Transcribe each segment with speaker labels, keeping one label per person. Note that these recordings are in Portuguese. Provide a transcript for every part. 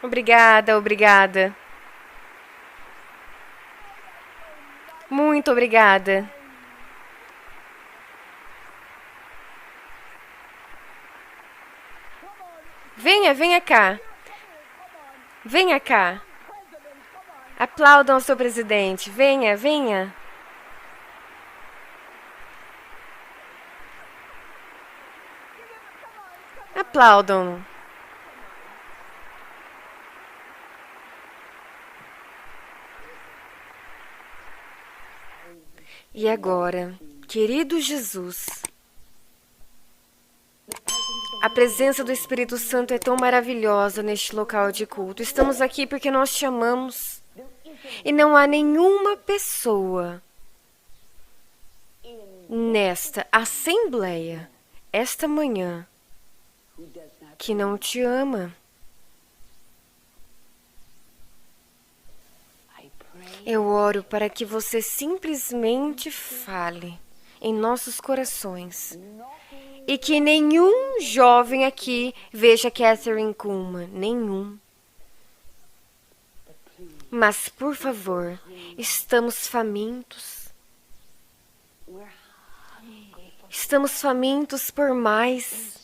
Speaker 1: Obrigada, obrigada. Muito obrigada. Venha, venha cá. Venha cá. Aplaudam o seu presidente. Venha, venha. Aplaudam. E agora, querido Jesus, a presença do Espírito Santo é tão maravilhosa neste local de culto. Estamos aqui porque nós te amamos. E não há nenhuma pessoa nesta assembleia, esta manhã, que não te ama. Eu oro para que você simplesmente fale em nossos corações e que nenhum jovem aqui veja Catherine Kuhlman, nenhum. Mas, por favor, estamos famintos. Estamos famintos por mais.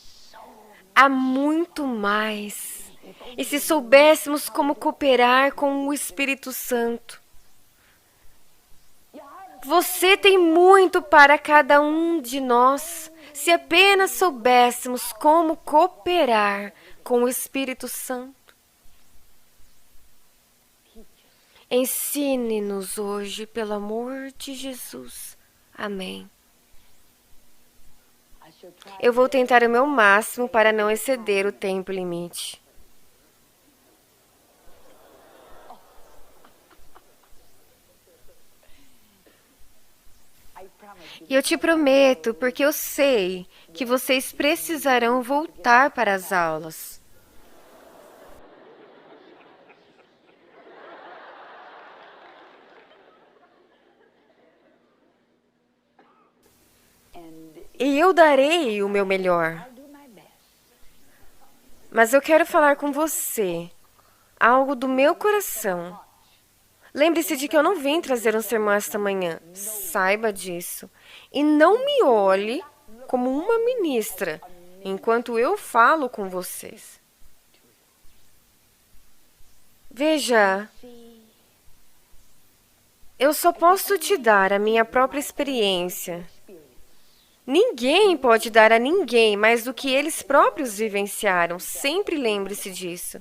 Speaker 1: Há muito mais. E se soubéssemos como cooperar com o Espírito Santo. Você tem muito para cada um de nós. Se apenas soubéssemos como cooperar com o Espírito Santo. Ensine-nos hoje, pelo amor de Jesus. Amém. Eu vou tentar o meu máximo para não exceder o tempo limite. E eu te prometo, porque eu sei que vocês precisarão voltar para as aulas. E eu darei o meu melhor. Mas eu quero falar com você algo do meu coração. Lembre-se de que eu não vim trazer um sermão esta manhã. Saiba disso. E não me olhe como uma ministra enquanto eu falo com vocês. Veja, eu só posso te dar a minha própria experiência. Ninguém pode dar a ninguém mais do que eles próprios vivenciaram. Sempre lembre-se disso.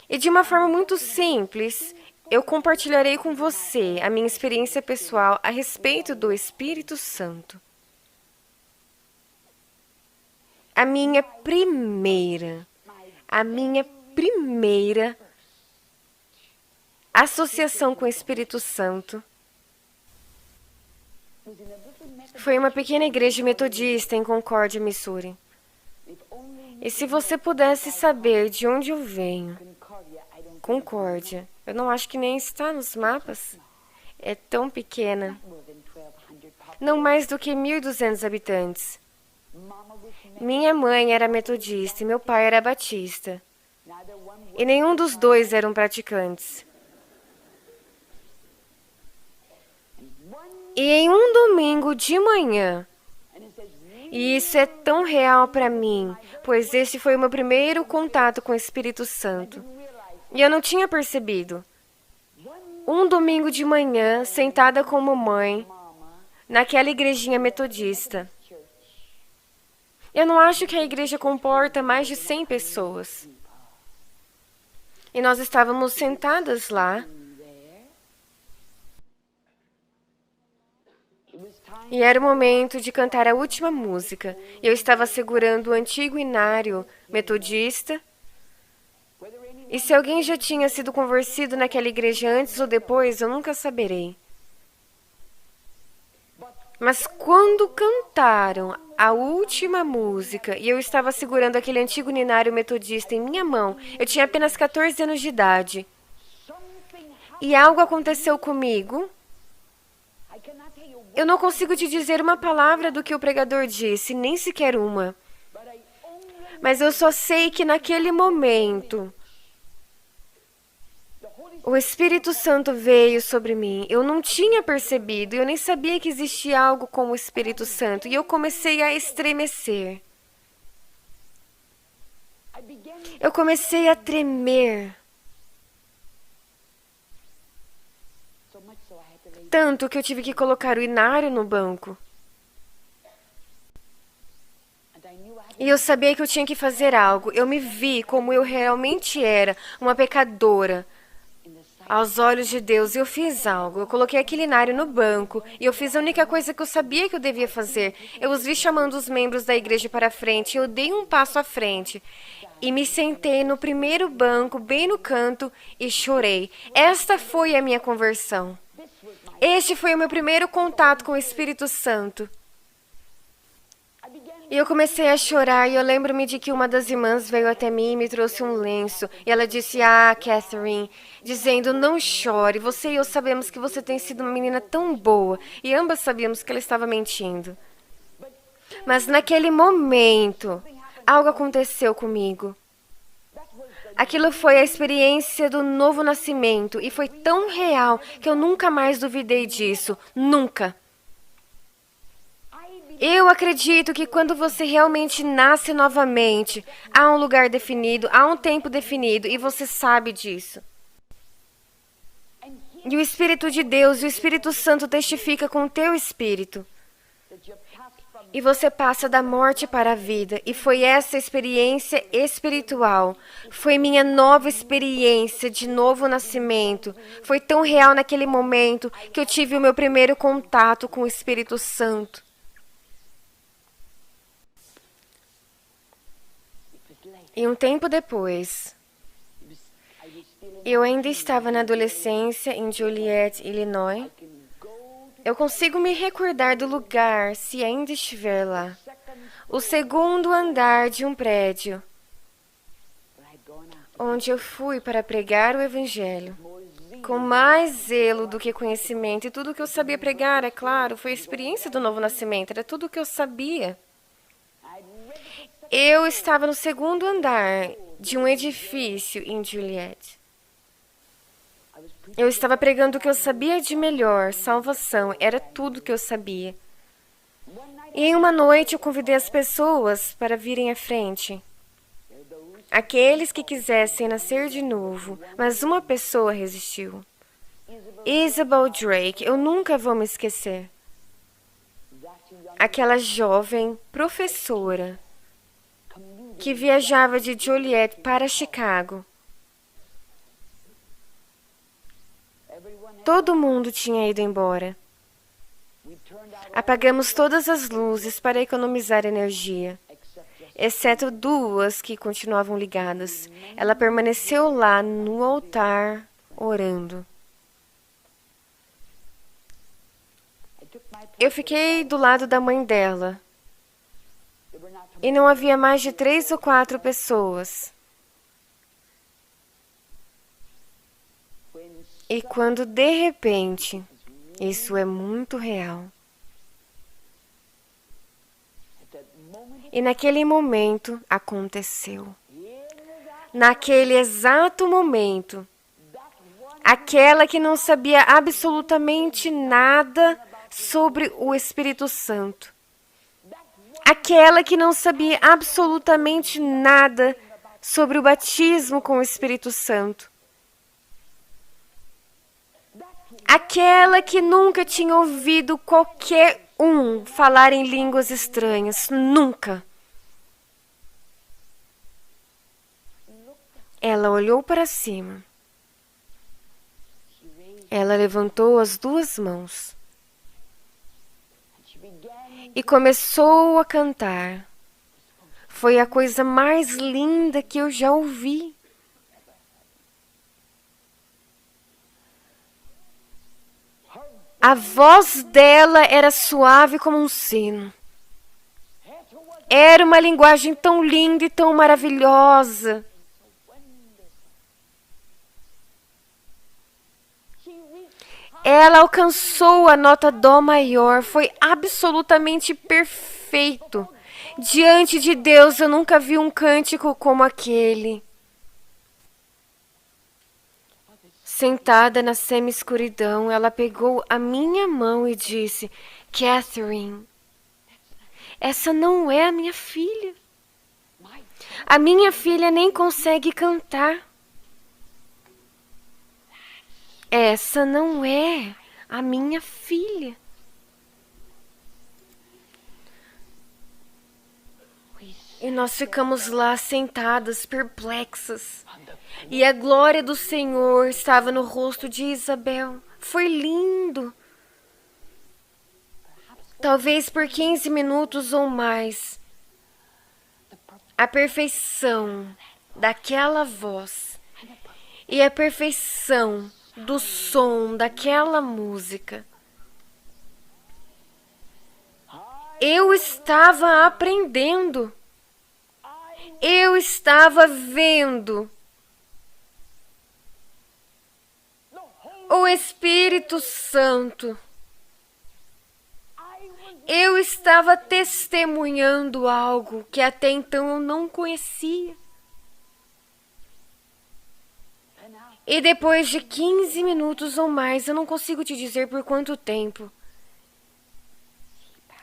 Speaker 1: E de uma forma muito simples, eu compartilharei com você a minha experiência pessoal a respeito do Espírito Santo. A minha primeira associação com o Espírito Santo foi uma pequena igreja metodista em Concórdia, Missouri. E se você pudesse saber de onde eu venho, Concórdia, eu não acho que nem está nos mapas. É tão pequena. Não mais do que 1.200 habitantes. Minha mãe era metodista e meu pai era batista. E nenhum dos dois eram praticantes. E em um domingo de manhã, e isso é tão real para mim, pois esse foi o meu primeiro contato com o Espírito Santo. E eu não tinha percebido. Um domingo de manhã, sentada com mamãe, naquela igrejinha metodista. Eu não acho que a igreja comporta mais de 100 pessoas. E nós estávamos sentadas lá. E era o momento de cantar a última música. Eu estava segurando o antigo inário metodista. E se alguém já tinha sido convertido naquela igreja antes ou depois, eu nunca saberei. Mas quando cantaram a última música e eu estava segurando aquele antigo inário metodista em minha mão, eu tinha apenas 14 anos de idade. E algo aconteceu comigo. Eu não consigo te dizer uma palavra do que o pregador disse, nem sequer uma. Mas eu só sei que naquele momento, O Espírito Santo veio sobre mim. Eu não tinha percebido, eu nem sabia que existia algo como o Espírito Santo. E eu comecei a estremecer. Eu comecei a tremer. Tanto que eu tive que colocar o inário no banco. E eu sabia que eu tinha que fazer algo. Eu me vi como eu realmente era, uma pecadora aos olhos de Deus. E eu fiz algo. Eu coloquei aquele inário no banco. E eu fiz a única coisa que eu sabia que eu devia fazer. Eu os vi chamando os membros da igreja para frente. Eu dei um passo à frente. E me sentei no primeiro banco, bem no canto, e chorei. Esta foi a minha conversão. Este foi o meu primeiro contato com o Espírito Santo. E eu comecei a chorar e eu lembro-me de que uma das irmãs veio até mim e me trouxe um lenço. E ela disse, Catherine, dizendo, não chore, você e eu sabemos que você tem sido uma menina tão boa. E ambas sabíamos que ela estava mentindo. Mas naquele momento, algo aconteceu comigo. Aquilo foi a experiência do novo nascimento e foi tão real que eu nunca mais duvidei disso. Nunca. Eu acredito que quando você realmente nasce novamente, há um lugar definido, há um tempo definido e você sabe disso. E o Espírito de Deus, o Espírito Santo testifica com o teu espírito. E você passa da morte para a vida. E foi essa experiência espiritual. Foi minha nova experiência de novo nascimento. Foi tão real naquele momento que eu tive o meu primeiro contato com o Espírito Santo. E um tempo depois, eu ainda estava na adolescência em Joliet, Illinois. Eu consigo me recordar do lugar, se ainda estiver lá. O segundo andar de um prédio, onde eu fui para pregar o Evangelho. Com mais zelo do que conhecimento. E tudo que eu sabia pregar, é claro, foi a experiência do novo nascimento. Era tudo o que eu sabia. Eu estava no segundo andar de um edifício em Joliet. Eu estava pregando o que eu sabia de melhor, salvação, era tudo que eu sabia. E em uma noite eu convidei as pessoas para virem à frente. Aqueles que quisessem nascer de novo, mas uma pessoa resistiu. Isabel Drake, eu nunca vou me esquecer. Aquela jovem professora que viajava de Joliet para Chicago. Todo mundo tinha ido embora. Apagamos todas as luzes para economizar energia, exceto duas que continuavam ligadas. Ela permaneceu lá no altar, orando. Eu fiquei do lado da mãe dela. E não havia mais de 3 ou 4 pessoas. E quando de repente, isso é muito real. E naquele momento aconteceu. Naquele exato momento, aquela que não sabia absolutamente nada sobre o Espírito Santo. Aquela que não sabia absolutamente nada sobre o batismo com o Espírito Santo. Aquela que nunca tinha ouvido qualquer um falar em línguas estranhas. Nunca. Ela olhou para cima. Ela levantou as 2 mãos. E começou a cantar. Foi a coisa mais linda que eu já ouvi. A voz dela era suave como um sino. Era uma linguagem tão linda e tão maravilhosa. Ela alcançou a nota dó maior. Foi absolutamente perfeito. Diante de Deus, eu nunca vi um cântico como aquele. Sentada na semi-escuridão, ela pegou a minha mão e disse: Catherine, essa não é a minha filha. A minha filha nem consegue cantar. Essa não é a minha filha. E nós ficamos lá sentadas, perplexas. E a glória do Senhor estava no rosto de Isabel. Foi lindo. Talvez por 15 minutos ou mais. A perfeição daquela voz e a perfeição do som daquela música. Eu estava aprendendo. Eu estava vendo o Espírito Santo. Eu estava testemunhando algo que até então eu não conhecia. E depois de 15 minutos ou mais, eu não consigo te dizer por quanto tempo,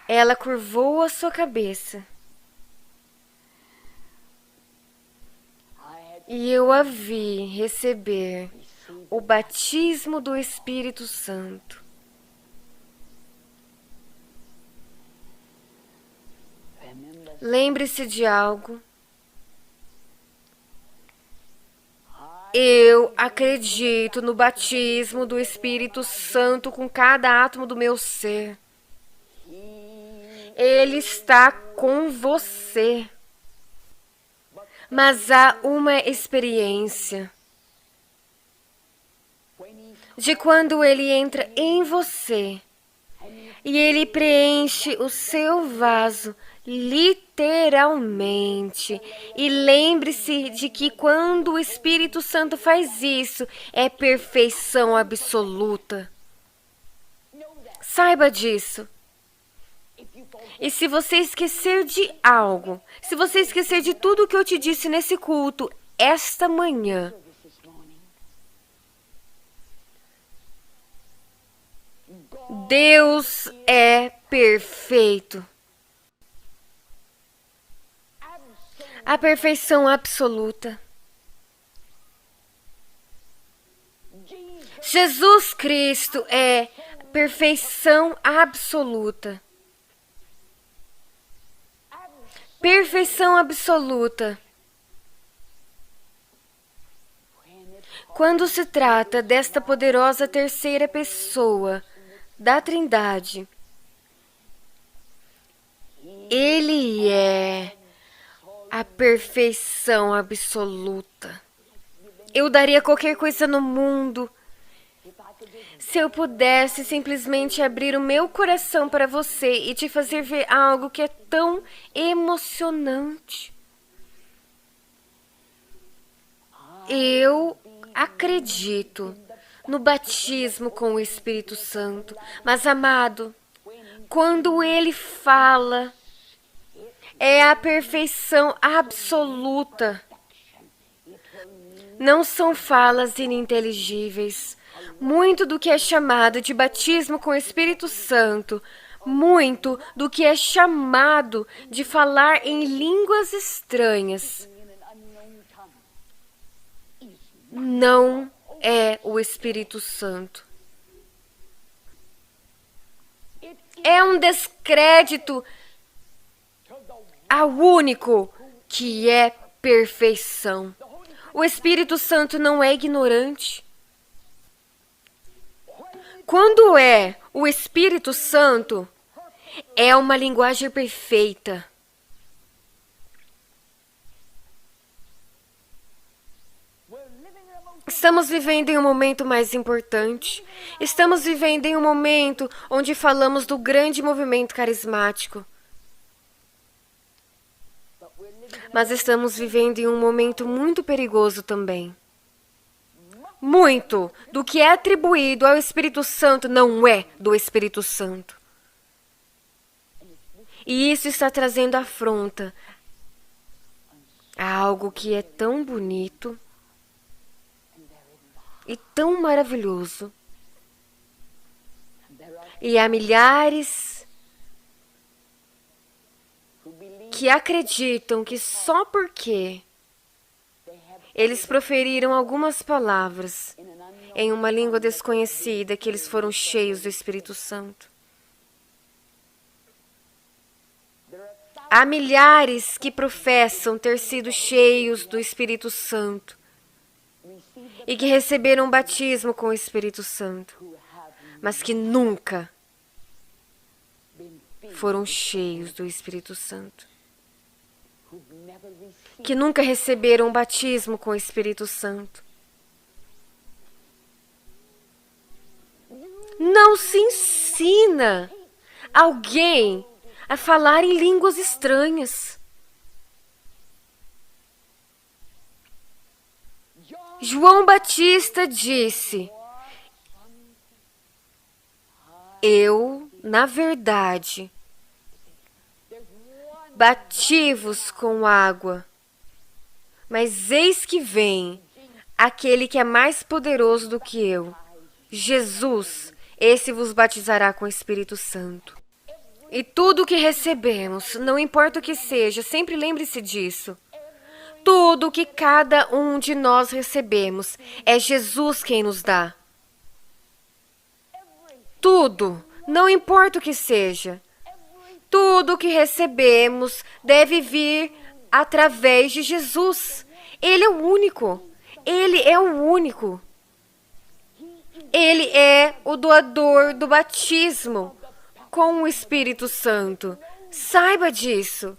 Speaker 1: ela curvou a sua cabeça. E eu a vi receber o batismo do Espírito Santo. Lembre-se de algo. Eu acredito no batismo do Espírito Santo com cada átomo do meu ser. Ele está com você. Mas há uma experiência de quando ele entra em você e ele preenche o seu vaso literalmente. E lembre-se de que quando o Espírito Santo faz isso, é perfeição absoluta. Saiba disso. E se você esquecer de algo, se você esquecer de tudo que eu te disse nesse culto, esta manhã, Deus é perfeito. A perfeição absoluta. Jesus Cristo é perfeição absoluta. Perfeição absoluta. Quando se trata desta poderosa terceira pessoa da Trindade, Ele é a perfeição absoluta. Eu daria qualquer coisa no mundo se eu pudesse simplesmente abrir o meu coração para você e te fazer ver algo que é tão emocionante. Eu acredito no batismo com o Espírito Santo. Mas, amado, quando ele fala, é a perfeição absoluta. Não são falas ininteligíveis. Muito do que é chamado de batismo com o Espírito Santo, muito do que é chamado de falar em línguas estranhas, não é o Espírito Santo. É um descrédito ao único que é perfeição. O Espírito Santo não é ignorante. Quando é o Espírito Santo, é uma linguagem perfeita. Estamos vivendo em um momento mais importante. Estamos vivendo em um momento onde falamos do grande movimento carismático. Mas estamos vivendo em um momento muito perigoso também. Muito do que é atribuído ao Espírito Santo não é do Espírito Santo. E isso está trazendo afronta a algo que é tão bonito e tão maravilhoso. E há milhares que acreditam que só porque eles proferiram algumas palavras em uma língua desconhecida que eles foram cheios do Espírito Santo. Há milhares que professam ter sido cheios do Espírito Santo e que receberam um batismo com o Espírito Santo, mas que nunca foram cheios do Espírito Santo. Que nunca receberam um batismo com o Espírito Santo. Não se ensina alguém a falar em línguas estranhas. João Batista disse: eu, na verdade, bati-vos com água, mas eis que vem aquele que é mais poderoso do que eu, Jesus, esse vos batizará com o Espírito Santo. E tudo o que recebemos, não importa o que seja, sempre lembre-se disso. Tudo o que cada um de nós recebemos, é Jesus quem nos dá. Tudo, não importa o que seja. Tudo o que recebemos deve vir através de Jesus. Ele é o único. Ele é o único. Ele é o doador do batismo com o Espírito Santo. Saiba disso.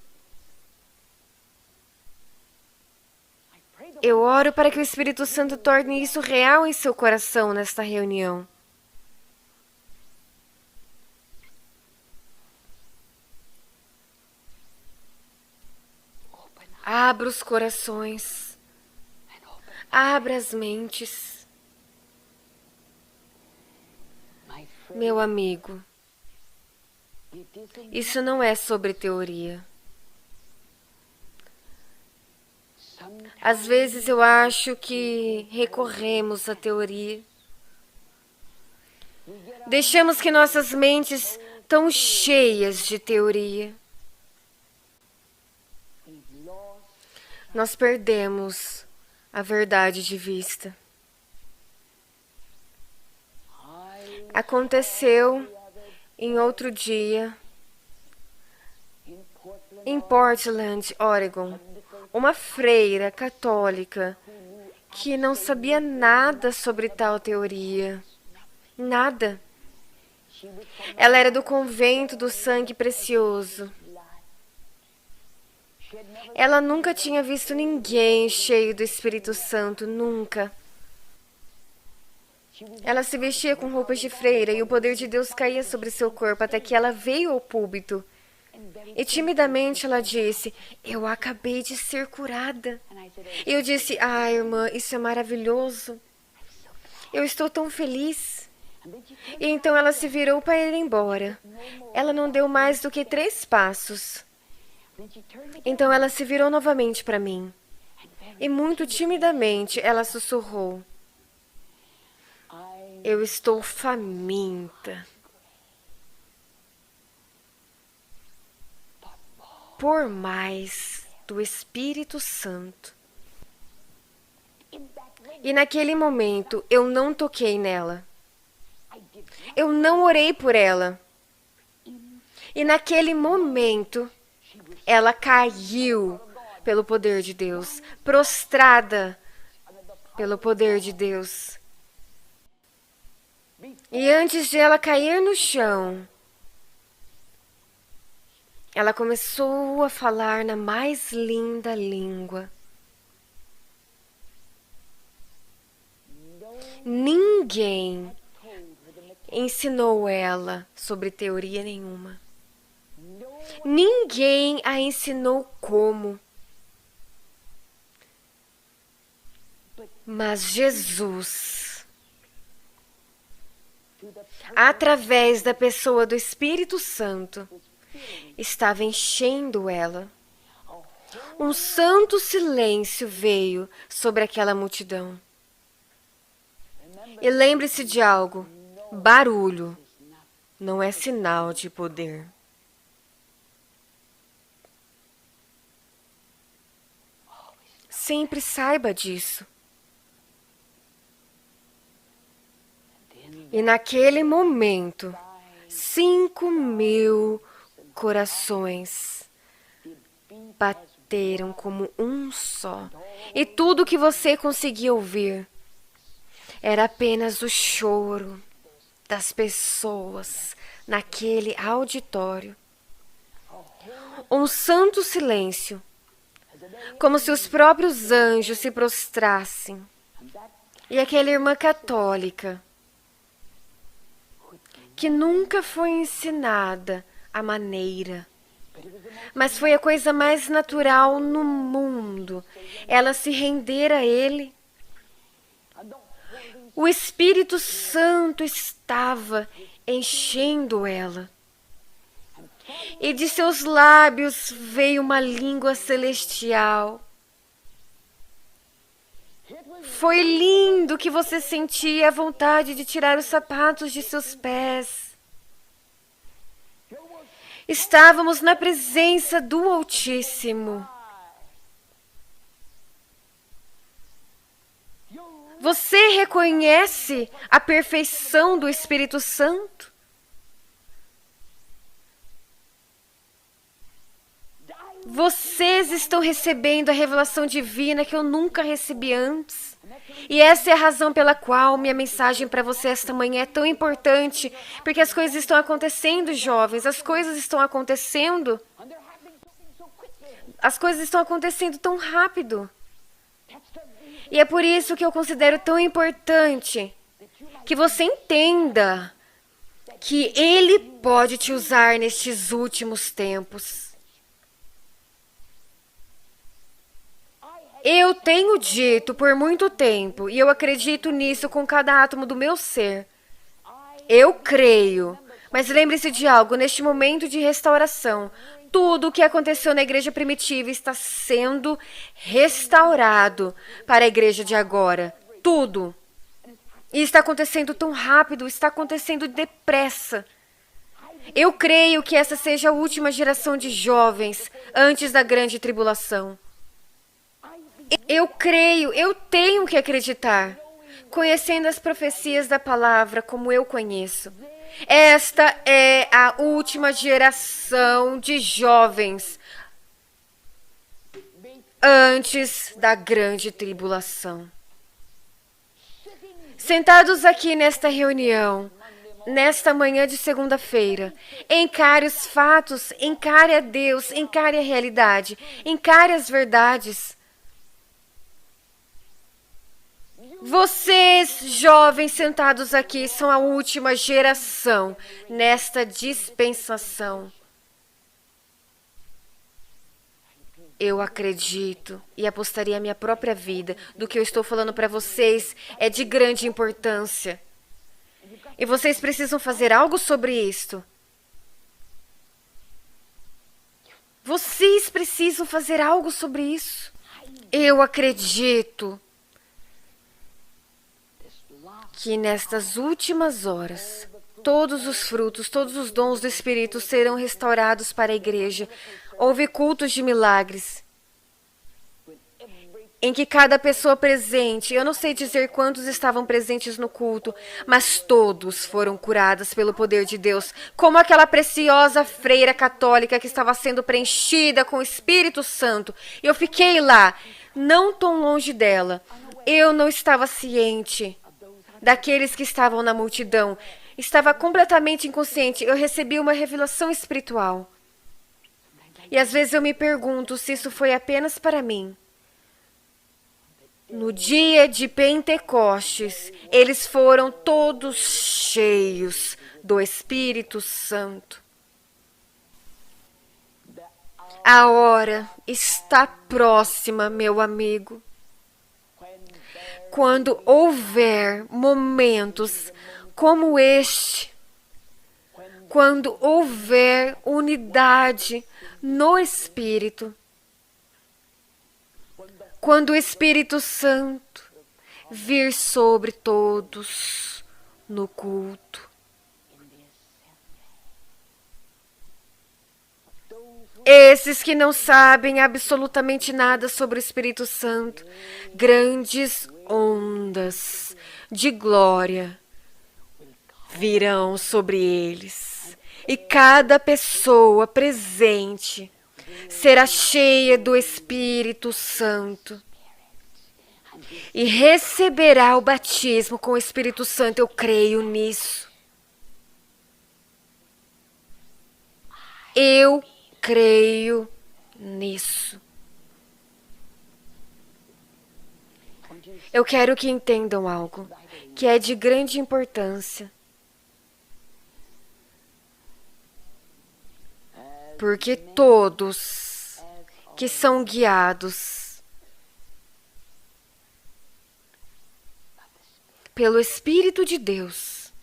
Speaker 1: Eu oro para que o Espírito Santo torne isso real em seu coração nesta reunião. Abra os corações. Abra as mentes. Meu amigo, isso não é sobre teoria. Às vezes eu acho que recorremos à teoria. Deixamos que nossas mentes tão cheias de teoria. Nós perdemos a verdade de vista. Aconteceu em outro dia, em Portland, Oregon, uma freira católica que não sabia nada sobre tal teoria. Nada. Ela era do convento do sangue precioso. Ela nunca tinha visto ninguém cheio do Espírito Santo, nunca. Ela se vestia com roupas de freira e o poder de Deus caía sobre seu corpo até que ela veio ao púlpito. E timidamente ela disse: eu acabei de ser curada. E eu disse: ah, irmã, isso é maravilhoso. Eu estou tão feliz. E então ela se virou para ir embora. Ela não deu mais do que 3 passos. Então ela se virou novamente para mim. E muito timidamente ela sussurrou: eu estou faminta por mais do Espírito Santo. E naquele momento eu não toquei nela. Eu não orei por ela. E naquele momento ela caiu pelo poder de Deus, prostrada pelo poder de Deus. E antes de ela cair no chão, ela começou a falar na mais linda língua. Ninguém ensinou ela sobre teoria nenhuma. Ninguém a ensinou como. Mas Jesus, através da pessoa do Espírito Santo, estava enchendo ela. Um santo silêncio veio sobre aquela multidão. E lembre-se de algo: barulho não é sinal de poder. Sempre saiba disso. E naquele momento, 5.000 corações bateram como um só. E tudo que você conseguia ouvir era apenas o choro das pessoas naquele auditório. Um santo silêncio, como se os próprios anjos se prostrassem. E aquela irmã católica, que nunca foi ensinada a maneira, mas foi a coisa mais natural no mundo, ela se render a ele. O Espírito Santo estava enchendo ela. E de seus lábios veio uma língua celestial. Foi lindo que você sentia a vontade de tirar os sapatos de seus pés. Estávamos na presença do Altíssimo. Você reconhece a perfeição do Espírito Santo? Vocês estão recebendo a revelação divina que eu nunca recebi antes. E essa é a razão pela qual minha mensagem para você esta manhã é tão importante, porque as coisas estão acontecendo, jovens, as coisas estão acontecendo. As coisas estão acontecendo tão rápido. E é por isso que eu considero tão importante que você entenda que Ele pode te usar nestes últimos tempos. Eu tenho dito por muito tempo, e eu acredito nisso com cada átomo do meu ser. Eu creio. Mas lembre-se de algo, neste momento de restauração, tudo o que aconteceu na igreja primitiva está sendo restaurado para a igreja de agora. Tudo. E está acontecendo tão rápido, está acontecendo depressa. Eu creio que essa seja a última geração de jovens antes da grande tribulação. Eu creio, eu tenho que acreditar, conhecendo as profecias da palavra como eu conheço. Esta é a última geração de jovens antes da grande tribulação. Sentados aqui nesta reunião, nesta manhã de segunda-feira, encare os fatos, encare a Deus, encare a realidade, encare as verdades. Vocês, jovens sentados aqui, são a última geração nesta dispensação. Eu acredito e apostaria a minha própria vida do que eu estou falando para vocês é de grande importância. E vocês precisam fazer algo sobre isto. Vocês precisam fazer algo sobre isso. Eu acredito que nestas últimas horas, todos os frutos, todos os dons do Espírito serão restaurados para a igreja. Houve cultos de milagres, em que cada pessoa presente, eu não sei dizer quantos estavam presentes no culto, mas todos foram curados pelo poder de Deus, como aquela preciosa freira católica que estava sendo preenchida com o Espírito Santo. Eu fiquei lá, não tão longe dela. Eu não estava ciente daqueles que estavam na multidão. Estava completamente inconsciente. Eu recebi uma revelação espiritual. E às vezes eu me pergunto se isso foi apenas para mim. No dia de Pentecostes, eles foram todos cheios do Espírito Santo. A hora está próxima, meu amigo. Quando houver momentos como este, quando houver unidade no Espírito, quando o Espírito Santo vir sobre todos no culto. Esses que não sabem absolutamente nada sobre o Espírito Santo, grandes ondas de glória virão sobre eles. E cada pessoa presente será cheia do Espírito Santo e receberá o batismo com o Espírito Santo. Eu creio nisso. Eu creio nisso. Eu quero que entendam algo que é de grande importância. Porque todos que são guiados pelo Espírito de Deus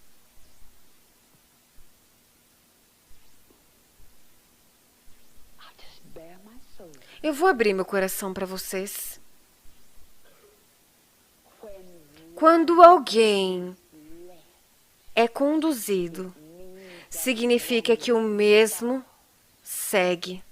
Speaker 1: eu vou abrir meu coração para vocês. Quando alguém é conduzido, significa que o mesmo segue.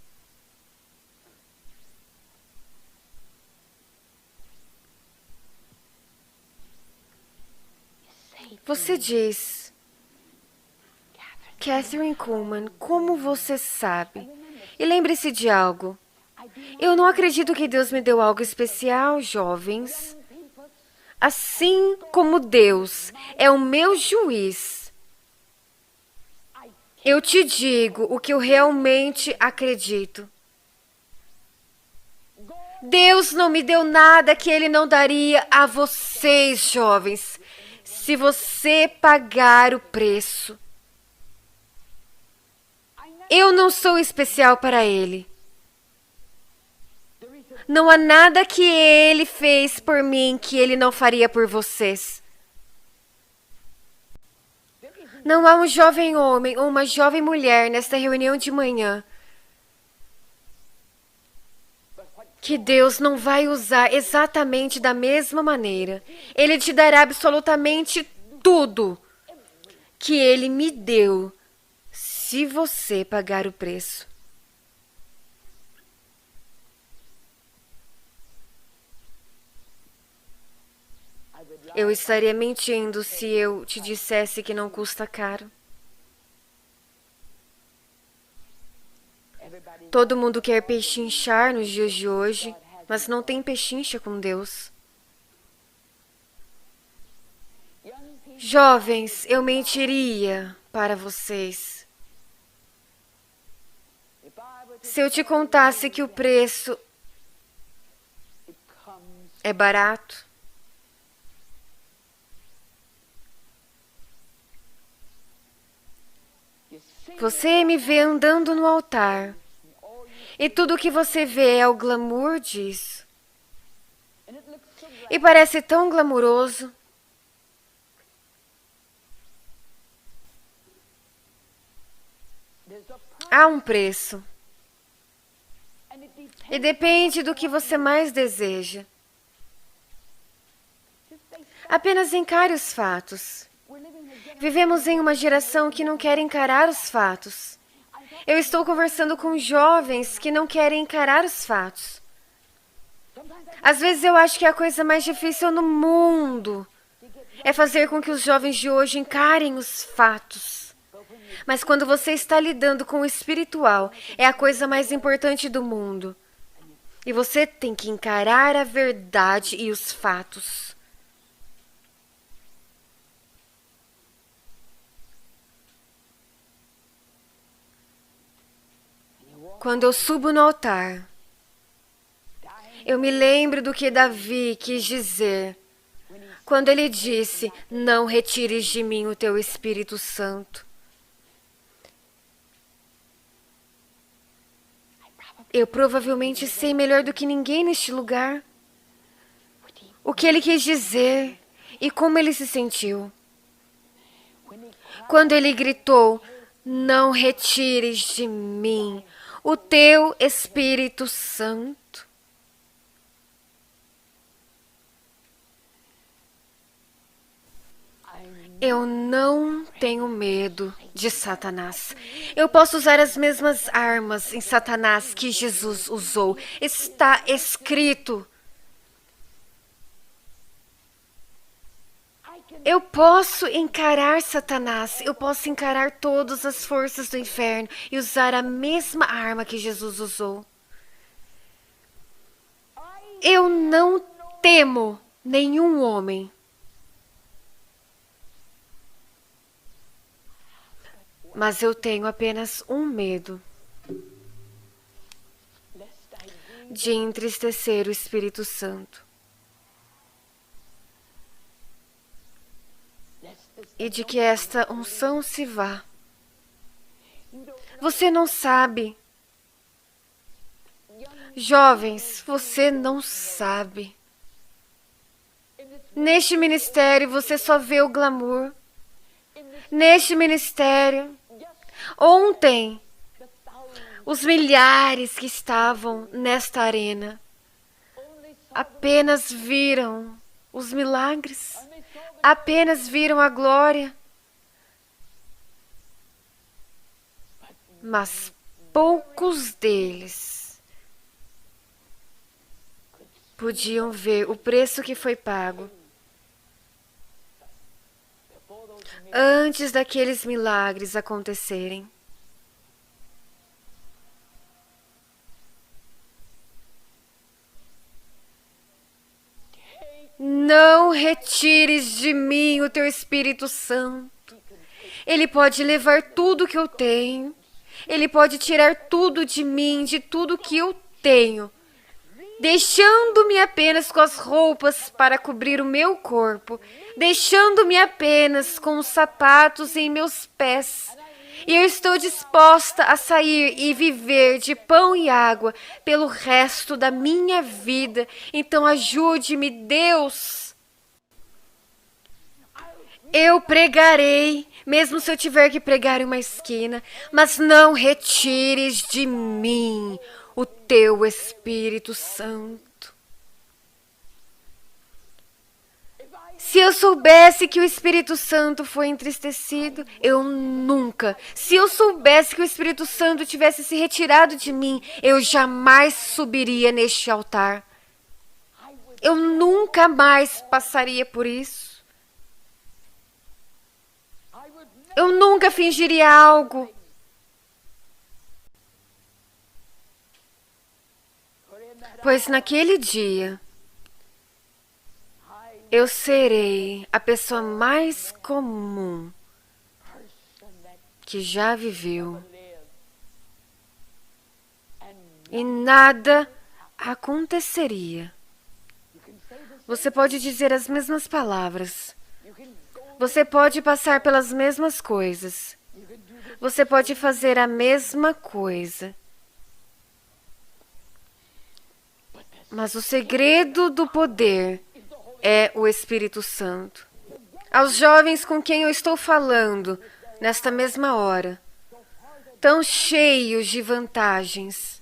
Speaker 1: Você diz, Kathryn Kuhlman, como você sabe? E lembre-se de algo. Eu não acredito que Deus me deu algo especial, jovens. Assim como Deus é o meu juiz, eu te digo o que eu realmente acredito. Deus não me deu nada que Ele não daria a vocês, jovens, se você pagar o preço. Eu não sou especial para Ele. Não há nada que Ele fez por mim que Ele não faria por vocês. Não há um jovem homem ou uma jovem mulher nesta reunião de manhã que Deus não vai usar exatamente da mesma maneira. Ele te dará absolutamente tudo que Ele me deu, se você pagar o preço. Eu estaria mentindo se eu te dissesse que não custa caro. Todo mundo quer pechinchar nos dias de hoje, mas não tem pechincha com Deus. Jovens, eu mentiria para vocês se eu te contasse que o preço é barato. Você me vê andando no altar, e tudo o que você vê é o glamour disso. E parece tão glamuroso. Há um preço. E depende do que você mais deseja. Apenas encare os fatos. Vivemos em uma geração que não quer encarar os fatos. Eu estou conversando com jovens que não querem encarar os fatos. Às vezes eu acho que a coisa mais difícil no mundo é fazer com que os jovens de hoje encarem os fatos. Mas quando você está lidando com o espiritual, é a coisa mais importante do mundo. E você tem que encarar a verdade e os fatos. Quando eu subo no altar, eu me lembro do que Davi quis dizer quando ele disse: não retires de mim o teu Espírito Santo. Eu provavelmente sei melhor do que ninguém neste lugar o que ele quis dizer e como ele se sentiu. Quando ele gritou: não retires de mim o teu Espírito Santo. Eu não tenho medo de Satanás. Eu posso usar as mesmas armas em Satanás que Jesus usou. Está escrito. Eu posso encarar Satanás, eu posso encarar todas as forças do inferno e usar a mesma arma que Jesus usou. Eu não temo nenhum homem. Mas eu tenho apenas um medo: de entristecer o Espírito Santo. E de que esta unção se vá. Você não sabe. Jovens, você não sabe. Neste ministério você só vê o glamour. Neste ministério, ontem, os milhares que estavam nesta arena apenas viram os milagres, apenas viram a glória. Mas poucos deles podiam ver o preço que foi pago antes daqueles milagres acontecerem. Não retires de mim o teu Espírito Santo. Ele pode levar tudo que eu tenho. Ele pode tirar tudo de mim, de tudo que eu tenho, deixando-me apenas com as roupas para cobrir o meu corpo, deixando-me apenas com os sapatos em meus pés. E eu estou disposta a sair e viver de pão e água pelo resto da minha vida. Então ajude-me, Deus. Eu pregarei, mesmo se eu tiver que pregar em uma esquina, mas não retires de mim o teu Espírito Santo. Se eu soubesse que o Espírito Santo foi entristecido, eu nunca. Se eu soubesse que o Espírito Santo tivesse se retirado de mim, eu jamais subiria neste altar. Eu nunca mais passaria por isso. Eu nunca fingiria algo. Pois naquele dia, eu serei a pessoa mais comum que já viveu. E nada aconteceria. Você pode dizer as mesmas palavras. Você pode passar pelas mesmas coisas. Você pode fazer a mesma coisa. Mas o segredo do poder é o Espírito Santo. Aos jovens com quem eu estou falando nesta mesma hora, tão cheios de vantagens.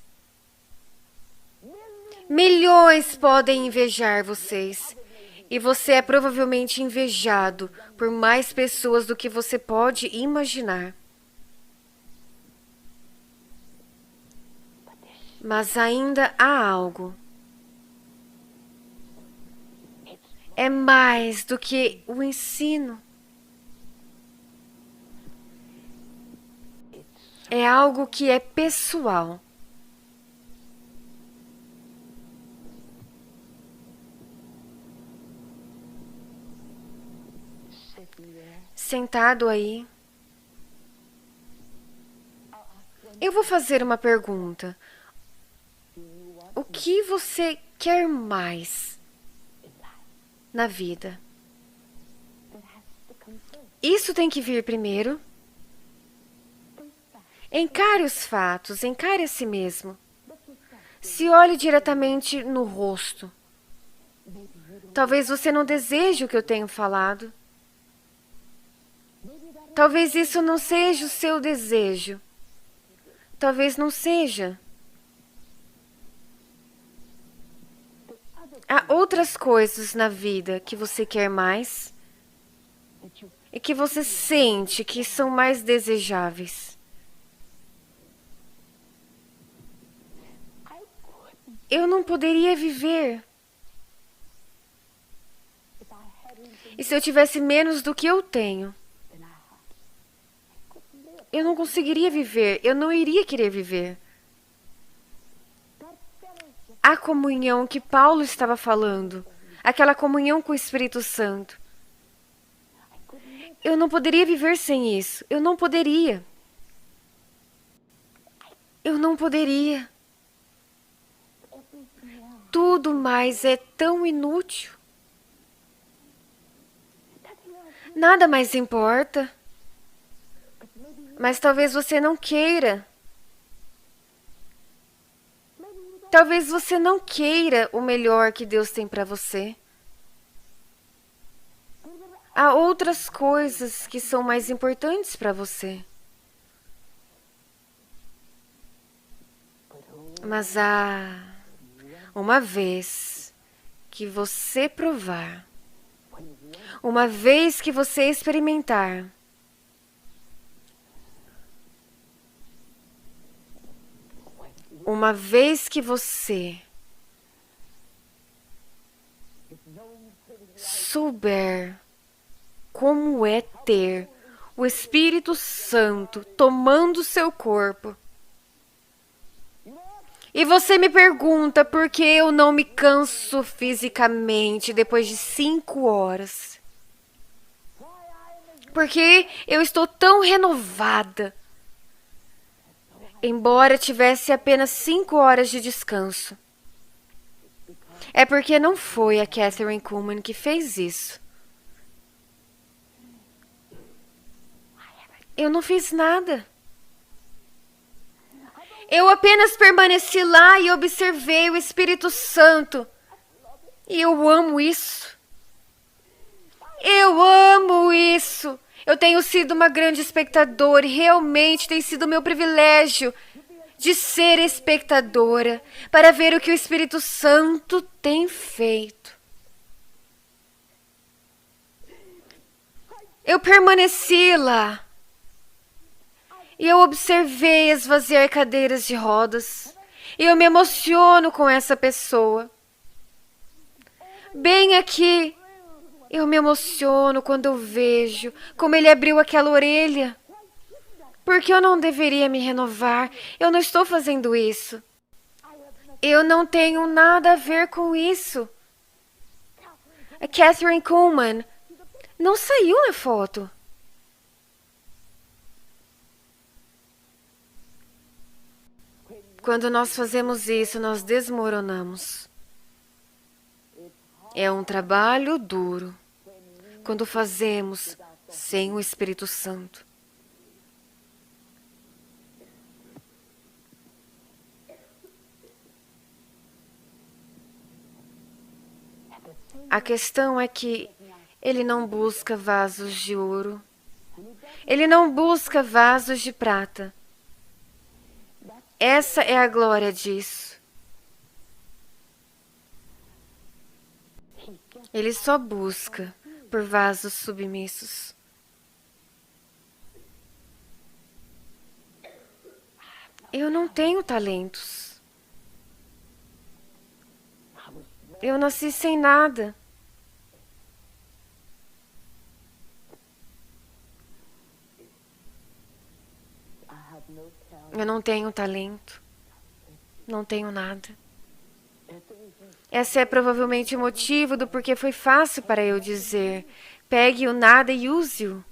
Speaker 1: Milhões podem invejar vocês. E você é provavelmente invejado por mais pessoas do que você pode imaginar. Mas ainda há algo. É mais do que o ensino. É algo que é pessoal. Sentado aí, eu vou fazer uma pergunta. O que você quer mais na vida? Isso tem que vir primeiro. Encare os fatos, encare a si mesmo. Se olhe diretamente no rosto. Talvez você não deseje o que eu tenho falado. Talvez isso não seja o seu desejo. Talvez não seja. Há outras coisas na vida que você quer mais, e que você sente que são mais desejáveis. Eu não poderia viver. E se eu tivesse menos do que eu tenho? Eu não conseguiria viver. Eu não iria querer viver. A comunhão que Paulo estava falando, aquela comunhão com o Espírito Santo. Eu não poderia viver sem isso. Eu não poderia. Eu não poderia. Tudo mais é tão inútil. Nada mais importa. Mas talvez você não queira. Talvez você não queira o melhor que Deus tem para você. Há outras coisas que são mais importantes para você. Mas uma vez que você provar, uma vez que você experimentar, uma vez que você souber como é ter o Espírito Santo tomando seu corpo, e você me pergunta por que eu não me canso fisicamente depois de 5 horas. Porque eu estou tão renovada. Embora tivesse apenas 5 horas de descanso. É porque não foi a Kathryn Kuhlman que fez isso. Eu não fiz nada. Eu apenas permaneci lá e observei o Espírito Santo. E eu amo isso. Eu amo isso. Eu tenho sido uma grande espectadora e realmente tem sido meu privilégio de ser espectadora para ver o que o Espírito Santo tem feito. Eu permaneci lá. E eu observei esvaziar cadeiras de rodas. E eu me emociono com essa pessoa. Bem aqui, eu me emociono quando eu vejo como ele abriu aquela orelha. Porque eu não deveria me renovar. Eu não estou fazendo isso. Eu não tenho nada a ver com isso. A Kathryn Kuhlman não saiu na foto. Quando nós fazemos isso, nós desmoronamos. É um trabalho duro quando fazemos sem o Espírito Santo. A questão é que ele não busca vasos de ouro. Ele não busca vasos de prata. Essa é a glória disso. Ele só busca por vasos submissos. Eu não tenho talentos. Eu nasci sem nada. Eu não tenho talento. Não tenho nada. Esse é provavelmente o motivo do porquê foi fácil para eu dizer: pegue o nada e use-o.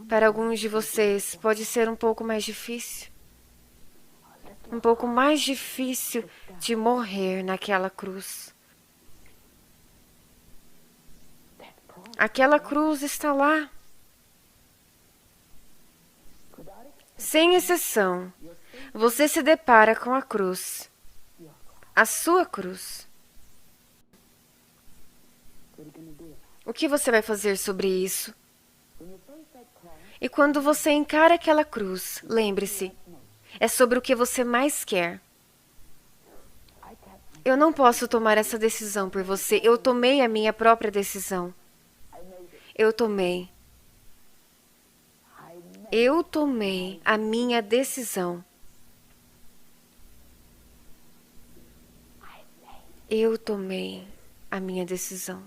Speaker 1: Para alguns de vocês, pode ser um pouco mais difícil. Um pouco mais difícil de morrer naquela cruz. Aquela cruz está lá. Sem exceção, você se depara com a cruz. A sua cruz. O que você vai fazer sobre isso? E quando você encara aquela cruz, lembre-se, é sobre o que você mais quer. Eu não posso tomar essa decisão por você. Eu tomei a minha própria decisão. Eu tomei. Eu tomei a minha decisão. Eu tomei a minha decisão.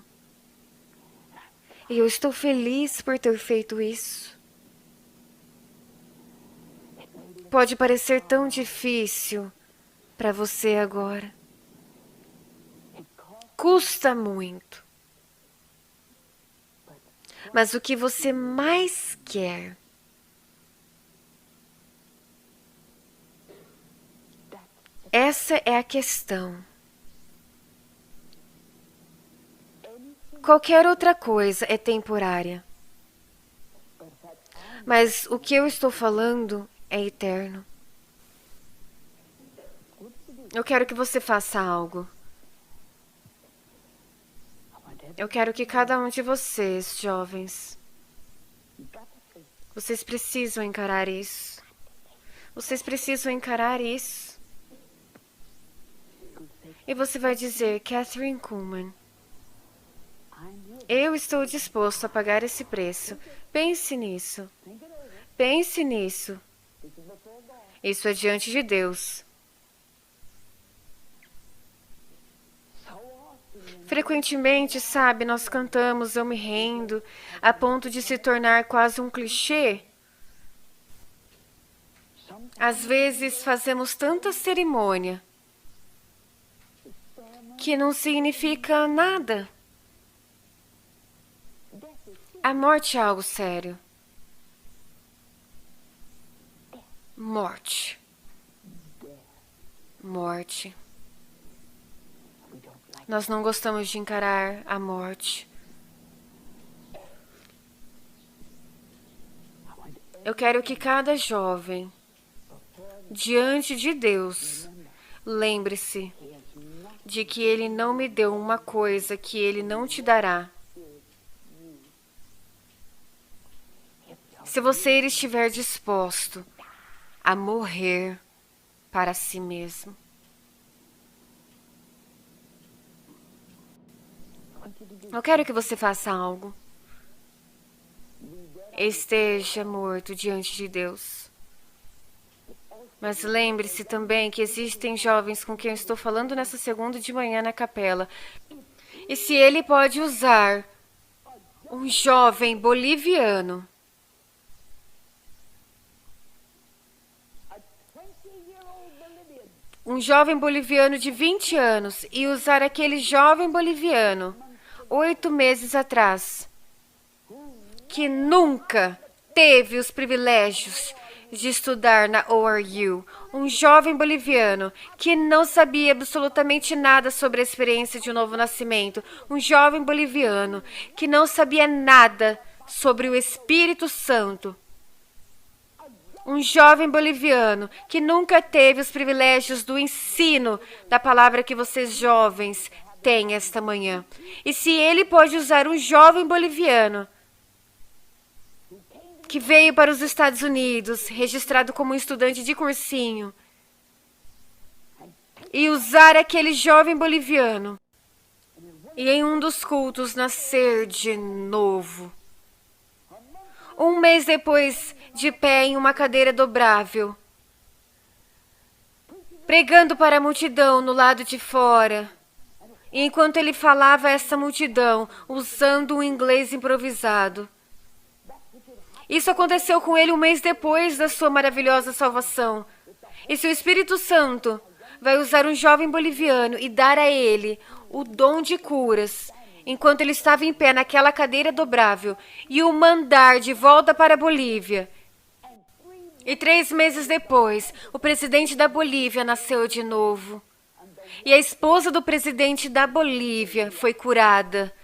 Speaker 1: E eu estou feliz por ter feito isso. Pode parecer tão difícil para você agora. Custa muito. Mas o que você mais quer essa é a questão. Qualquer outra coisa é temporária. Mas o que eu estou falando é eterno. Eu quero que você faça algo. Eu quero que cada um de vocês, jovens, vocês precisam encarar isso. Vocês precisam encarar isso. E você vai dizer, Kathryn Kuhlman, eu estou disposto a pagar esse preço. Pense nisso. Pense nisso. Isso é diante de Deus. Frequentemente, sabe, nós cantamos Eu Me Rendo, a ponto de se tornar quase um clichê. Às vezes fazemos tanta cerimônia que não significa nada. A morte é algo sério. Morte. Morte. Nós não gostamos de encarar a morte. Eu quero que cada jovem, diante de Deus, lembre-se de que Ele não me deu uma coisa que Ele não te dará. Se você estiver disposto a morrer para si mesmo. Eu quero que você faça algo. Esteja morto diante de Deus. Mas lembre-se também que existem jovens com quem eu estou falando nessa segunda de manhã na capela. E se ele pode usar um jovem boliviano, de 20 anos, e usar aquele jovem boliviano 8 meses atrás, que nunca teve os privilégios de estudar na ORU, um jovem boliviano que não sabia absolutamente nada sobre a experiência de um novo nascimento, um jovem boliviano que não sabia nada sobre o Espírito Santo, um jovem boliviano que nunca teve os privilégios do ensino da palavra que vocês jovens têm esta manhã. E se ele pode usar um jovem boliviano que veio para os Estados Unidos, registrado como um estudante de cursinho, e usar aquele jovem boliviano, e em um dos cultos nascer de novo, um mês depois, de pé em uma cadeira dobrável, pregando para a multidão no lado de fora, e enquanto ele falava a essa multidão, usando um inglês improvisado. Isso aconteceu com ele um mês depois da sua maravilhosa salvação. E se o Espírito Santo vai usar um jovem boliviano e dar a ele o dom de curas, enquanto ele estava em pé naquela cadeira dobrável, e o mandar de volta para a Bolívia, e 3 meses depois, o presidente da Bolívia nasceu de novo. E a esposa do presidente da Bolívia foi curada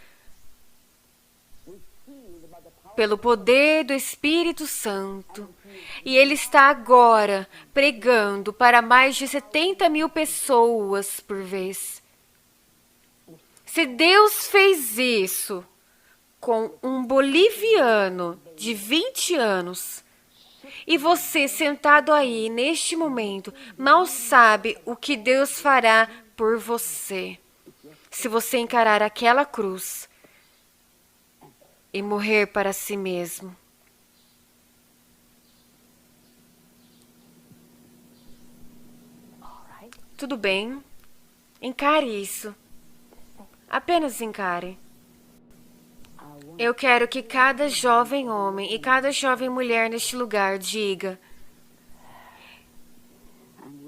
Speaker 1: pelo poder do Espírito Santo. E ele está agora pregando para mais de 70 mil pessoas por vez. Se Deus fez isso com um boliviano de 20 anos, e você sentado aí neste momento mal sabe o que Deus fará por você, se você encarar aquela cruz e morrer para si mesmo. Tudo bem. Encare isso. Apenas encare. Eu quero que cada jovem homem e cada jovem mulher neste lugar diga: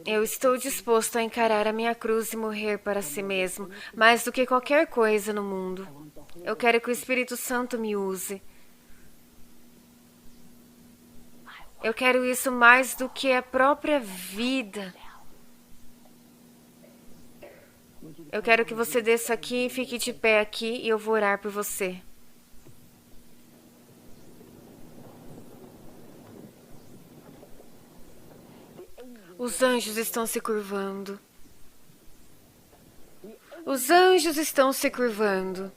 Speaker 1: eu estou disposto a encarar a minha cruz e morrer para si mesmo, mais do que qualquer coisa no mundo. Eu quero que o Espírito Santo me use. Eu quero isso mais do que a própria vida. Eu quero que você desça aqui e fique de pé aqui e eu vou orar por você. Os anjos estão se curvando. Os anjos estão se curvando.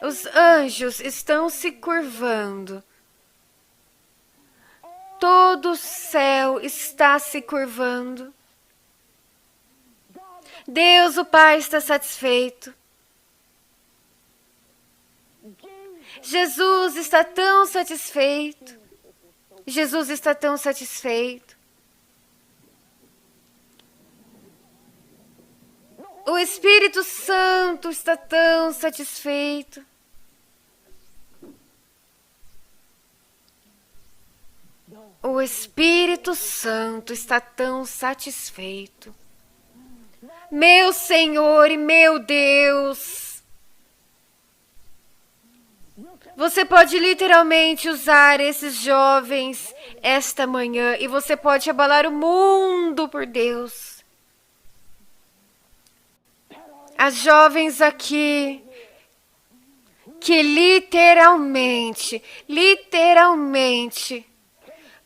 Speaker 1: Os anjos estão se curvando. Todo o céu está se curvando. Deus, o Pai, está satisfeito. Jesus está tão satisfeito. Jesus está tão satisfeito. O Espírito Santo está tão satisfeito. O Espírito Santo está tão satisfeito. Meu Senhor e meu Deus, você pode literalmente usar esses jovens esta manhã e você pode abalar o mundo por Deus. As jovens aqui que literalmente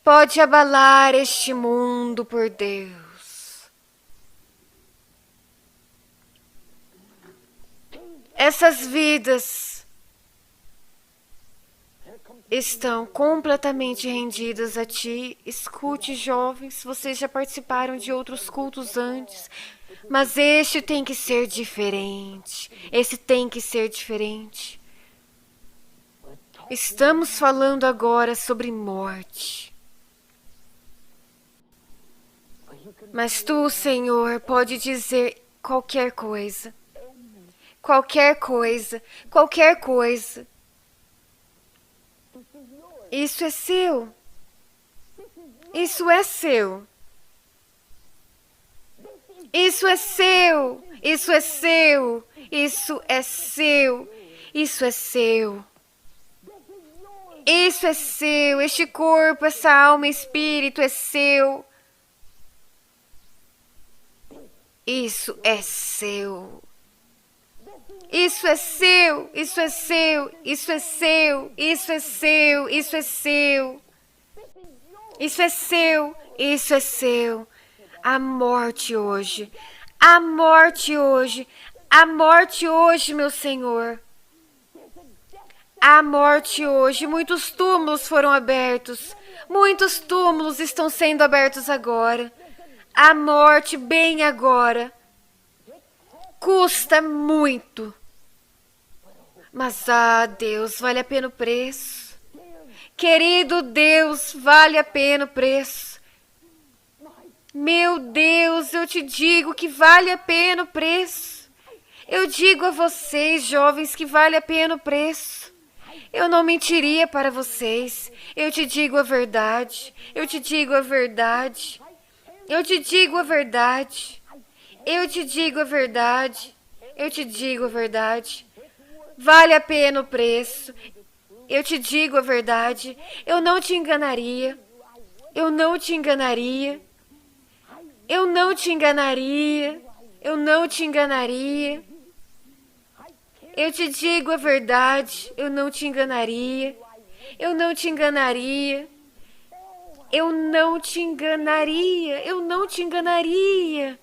Speaker 1: pode abalar este mundo por Deus. Essas vidas estão completamente rendidas a Ti. Escute, jovens, vocês já participaram de outros cultos antes, mas este tem que ser diferente. Esse tem que ser diferente. Estamos falando agora sobre morte. Mas Tu, Senhor, pode dizer qualquer coisa. Qualquer coisa, qualquer coisa. Isso é seu. Isso é seu. Isso é seu. Isso é seu. Isso é seu. Isso é seu. Isso é seu. Este corpo, essa alma e espírito é seu. Isso é seu. Isso é seu, isso é seu, isso é seu, isso é seu, isso é seu. Isso é seu, isso é seu. A morte hoje, a morte hoje, a morte hoje, meu Senhor. A morte hoje, muitos túmulos foram abertos. Muitos túmulos estão sendo abertos agora. A morte bem agora. Custa muito. Mas, Deus, vale a pena o preço. Querido Deus, vale a pena o preço. Meu Deus, eu te digo que vale a pena o preço. Eu digo a vocês, jovens, que vale a pena o preço. Eu não mentiria para vocês. Eu te digo a verdade. Eu te digo a verdade. Eu te digo a verdade. Eu te digo a verdade. Eu te digo a verdade. Vale a pena o preço. Eu te digo a verdade. Eu não te enganaria. Eu não te enganaria. Eu não te enganaria. Eu não te enganaria. Eu te digo a verdade. Eu não te enganaria. Eu não te enganaria. Eu não te enganaria. Eu não te enganaria.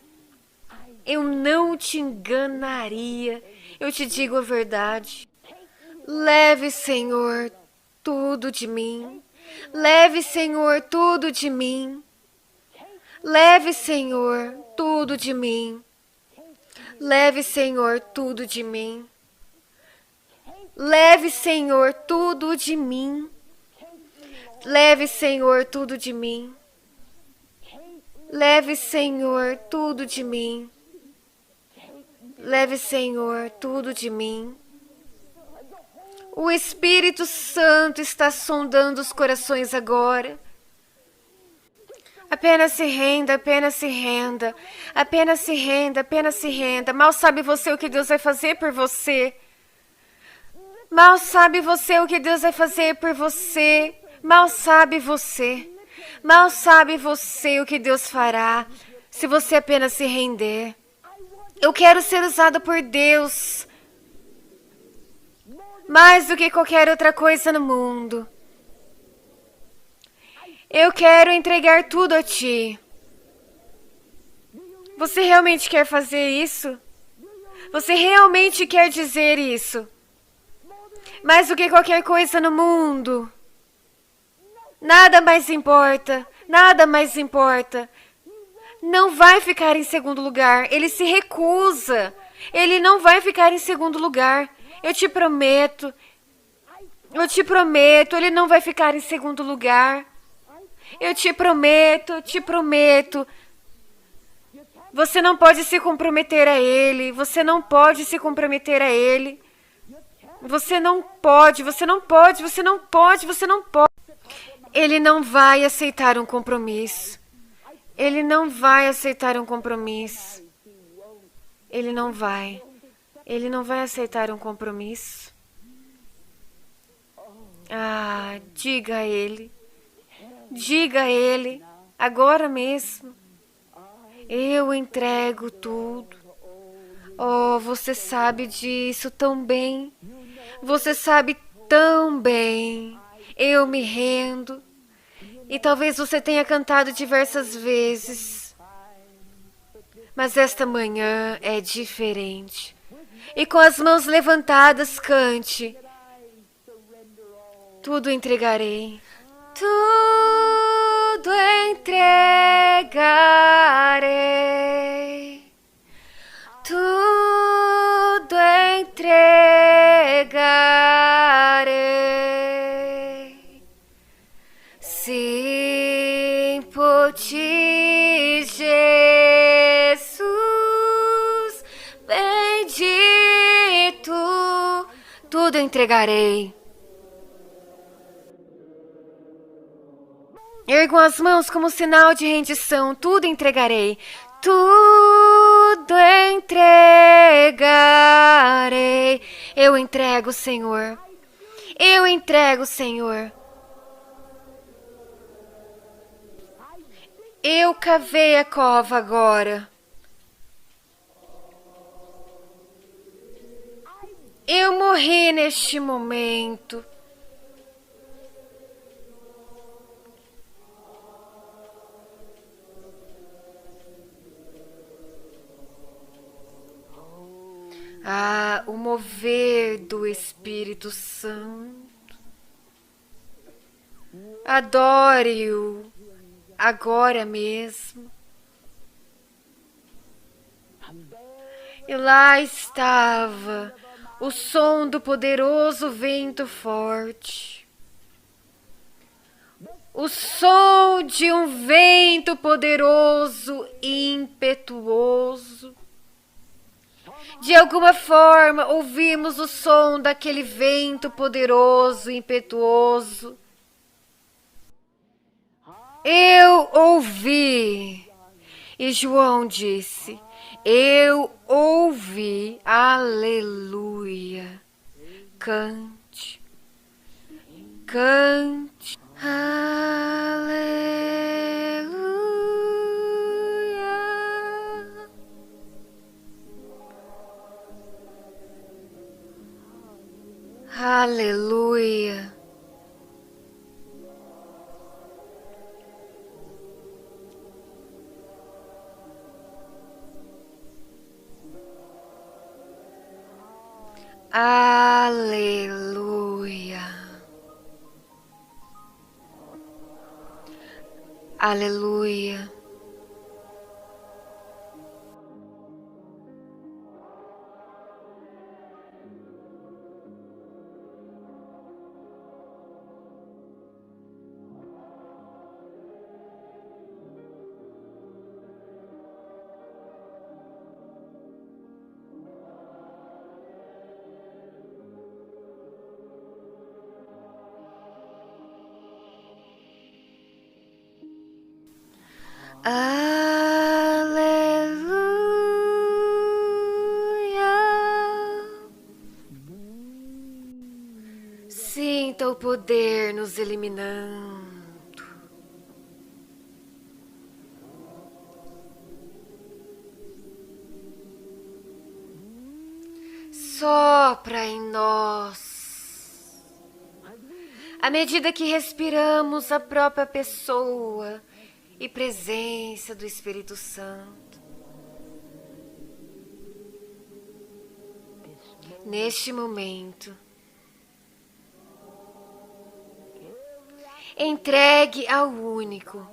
Speaker 1: Eu não te enganaria. Eu te digo a verdade. Leve, Senhor, tudo de mim. Leve, Senhor, tudo de mim. Leve, Senhor, tudo de mim. Leve, Senhor, tudo de mim. Leve, Senhor, tudo de mim. Leve, Senhor, tudo de mim. Leve, Senhor, tudo de mim. Leve, Senhor, tudo de mim. O Espírito Santo está sondando os corações agora. Apenas se renda, apenas se renda. Apenas se renda, apenas se renda. Mal sabe você o que Deus vai fazer por você. Mal sabe você o que Deus vai fazer por você. Mal sabe você. Mal sabe você o que Deus fará se você apenas se render. Eu quero ser usado por Deus mais do que qualquer outra coisa no mundo. Eu quero entregar tudo a Ti. Você realmente quer fazer isso? Você realmente quer dizer isso? Mais do que qualquer coisa no mundo. Nada mais importa. Nada mais importa. Não vai ficar em segundo lugar. Ele se recusa. Ele não vai ficar em segundo lugar. Eu te prometo. Eu te prometo. Ele não vai ficar em segundo lugar. Eu te prometo. Eu te prometo. Você não pode se comprometer a Ele. Você não pode se comprometer a Ele. Você não pode. Você não pode. Você não pode. Você não pode. Ele não vai aceitar um compromisso. Ele não vai aceitar um compromisso. Ele não vai. Ele não vai aceitar um compromisso. Ah, diga a Ele. Diga a Ele. Agora mesmo. Eu entrego tudo. Oh, você sabe disso tão bem. Você sabe tão bem. Eu me rendo. E talvez você tenha cantado diversas vezes. Mas esta manhã é diferente. E com as mãos levantadas, cante. Tudo entregarei. Tudo entregarei. Tudo entregarei. Sim, por ti, Jesus, bendito, tudo entregarei. Ergo as mãos como sinal de rendição, tudo entregarei. Tudo entregarei. Eu entrego, Senhor. Eu entrego, Senhor. Eu cavei a cova agora. Eu morri neste momento. Ah, o mover do Espírito Santo. Adore-o agora mesmo. E lá estava o som do poderoso vento forte. O som de um vento poderoso e impetuoso. De alguma forma, ouvimos o som daquele vento poderoso e impetuoso. Eu ouvi. E João disse, eu ouvi. Aleluia. Cante. Cante. Aleluia. Aleluia. Aleluia. Aleluia. Aleluia. Sinta o poder nos eliminando. Sopra em nós. À medida que respiramos a própria pessoa e presença do Espírito Santo. Neste momento, entregue ao único.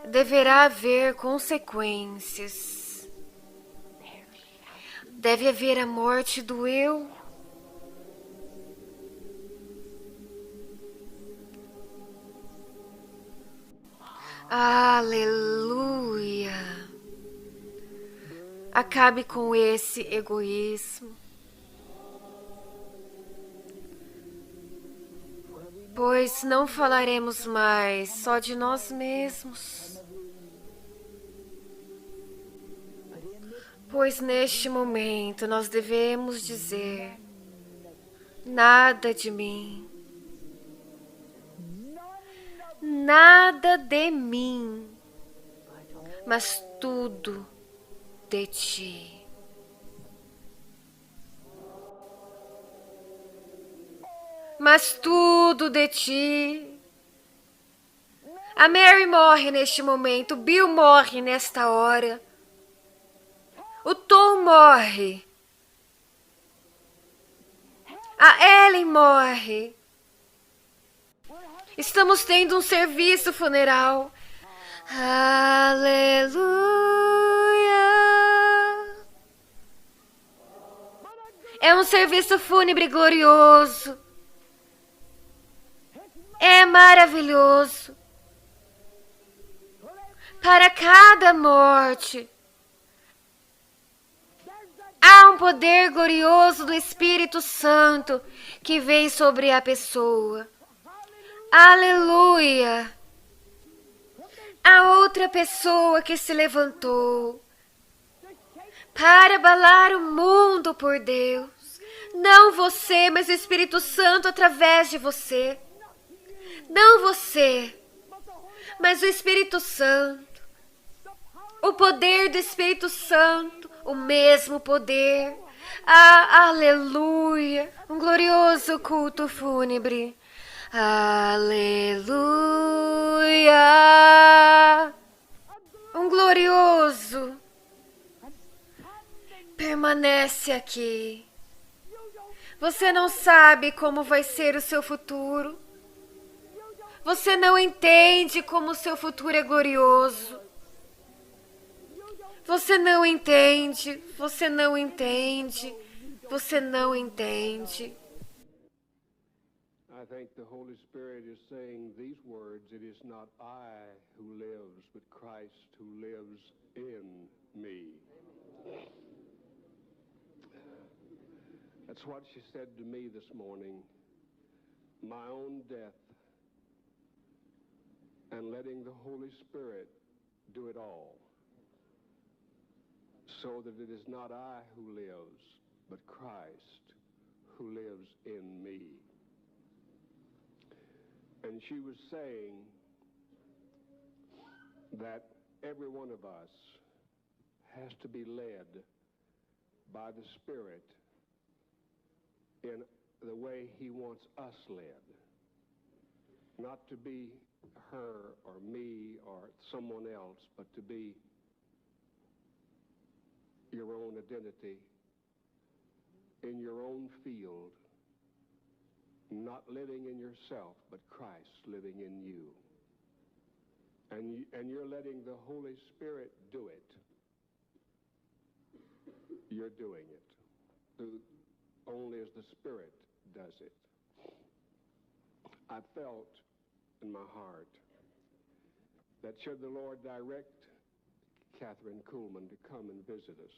Speaker 1: Deverá haver consequências. Deve haver a morte do eu. Aleluia. Acabe com esse egoísmo. Pois não falaremos mais só de nós mesmos. Pois neste momento nós devemos dizer: nada de mim, nada de mim, mas tudo de ti. Mas tudo de ti. A Mary morre neste momento, o Bill morre nesta hora. O Tom morre. A Ellen morre. Estamos tendo um serviço funeral. Aleluia. É um serviço fúnebre glorioso. É maravilhoso. Para cada morte, há um poder glorioso do Espírito Santo que vem sobre a pessoa. Aleluia! A outra pessoa que se levantou para abalar o mundo por Deus. Não você, mas o Espírito Santo através de você. Não você, mas o Espírito Santo. O poder do Espírito Santo, o mesmo poder. Ah, aleluia! Um glorioso culto fúnebre. Aleluia! Um glorioso. Permanece aqui. Você não sabe como vai ser o seu futuro. Você não entende como o seu futuro é glorioso. Você não entende, você não entende, você não entende.
Speaker 2: I think the Holy Spirit is saying these words: it is not I who lives, but Christ who lives in me. That's what she said to me this morning. My own death and letting the Holy Spirit do it all. So that it is not I who lives, but Christ who lives in me. And she was saying that every one of us has to be led by the Spirit in the way He wants us led. Not to be her or me or someone else, but to be your own identity, in your own field, not living in yourself, but Christ living in you. And you're letting the Holy Spirit do it. You're doing it. Only as the Spirit does it. I felt in my heart that should the Lord direct Catherine Kuhlman to come and visit us,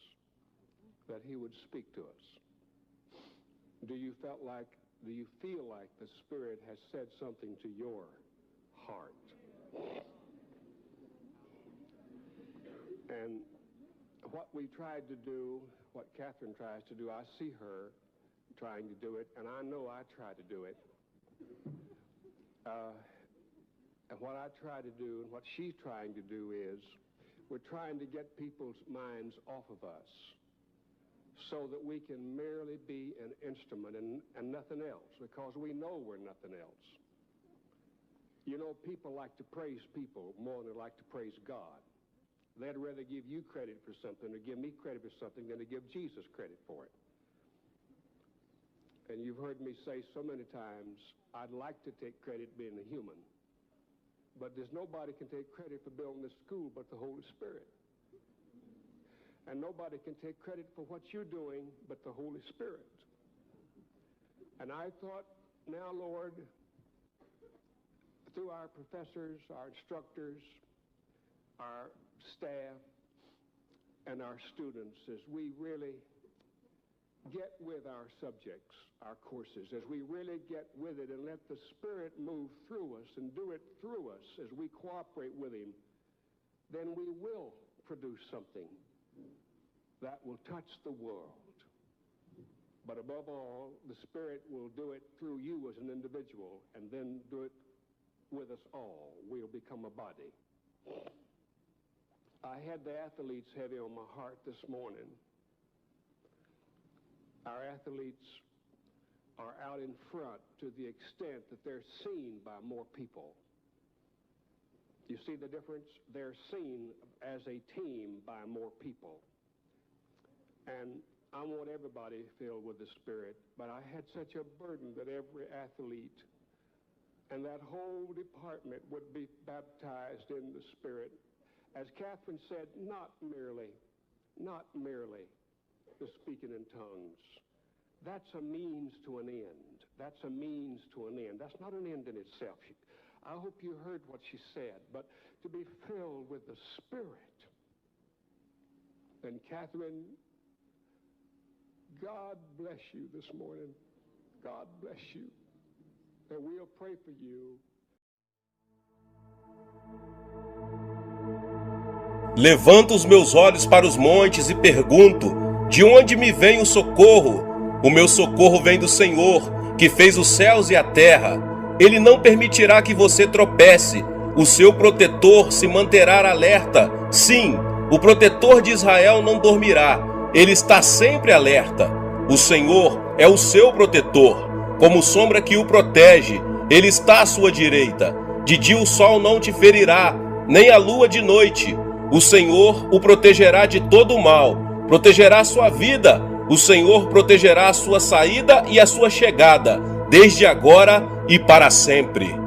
Speaker 2: that He would speak to us. Do you feel like the Spirit has said something to your heart. And what we tried to do, what Catherine tries to do, I see her trying to do it, and I know I try to do it. And what I try to do and what she's trying to do is we're trying to get people's minds off of us so that we can merely be an instrument and nothing else, because we know we're nothing else. You know, people like to praise people more than they like to praise God. They'd rather give you credit for something or give me credit for something than to give Jesus credit for it. And you've heard me say so many times, I'd like to take credit being a human, but there's nobody can take credit for building this school but the Holy Spirit. And nobody can take credit for what you're doing but the Holy Spirit. And I thought, now, Lord, through our professors, our instructors, our staff, and our students, as we really get with our subjects, our courses, as we really get with it and let the Spirit move through us and do it through us as we cooperate with Him, then we will produce something that will touch the world. But above all, the Spirit will do it through you as an individual and then do it with us all. We'll become a body. I had the athletes heavy on my heart this morning. Our athletes are out in front to the extent that they're seen by more people. You see the difference? They're seen as a team by more people. And I want everybody filled with the Spirit, but I had such a burden that every athlete and that whole department would be baptized in the Spirit. As Catherine said, not merely the speaking in tongues. That's a means to an end. That's a means to an end. That's not an end in itself. I hope you heard what she said, but to be filled with the Spirit. And Catherine, God bless you this morning. God bless you. And we'll pray for you.
Speaker 3: Levanto os meus olhos para os montes e pergunto: de onde me vem o socorro? O meu socorro vem do Senhor, que fez os céus e a terra. Ele não permitirá que você tropece. O seu protetor se manterá alerta. Sim, o protetor de Israel não dormirá. Ele está sempre alerta. O Senhor é o seu protetor. Como sombra que o protege, Ele está à sua direita. De dia o sol não te ferirá, nem a lua de noite. O Senhor o protegerá de todo o mal, protegerá a sua vida. O Senhor protegerá a sua saída e a sua chegada, desde agora e para sempre.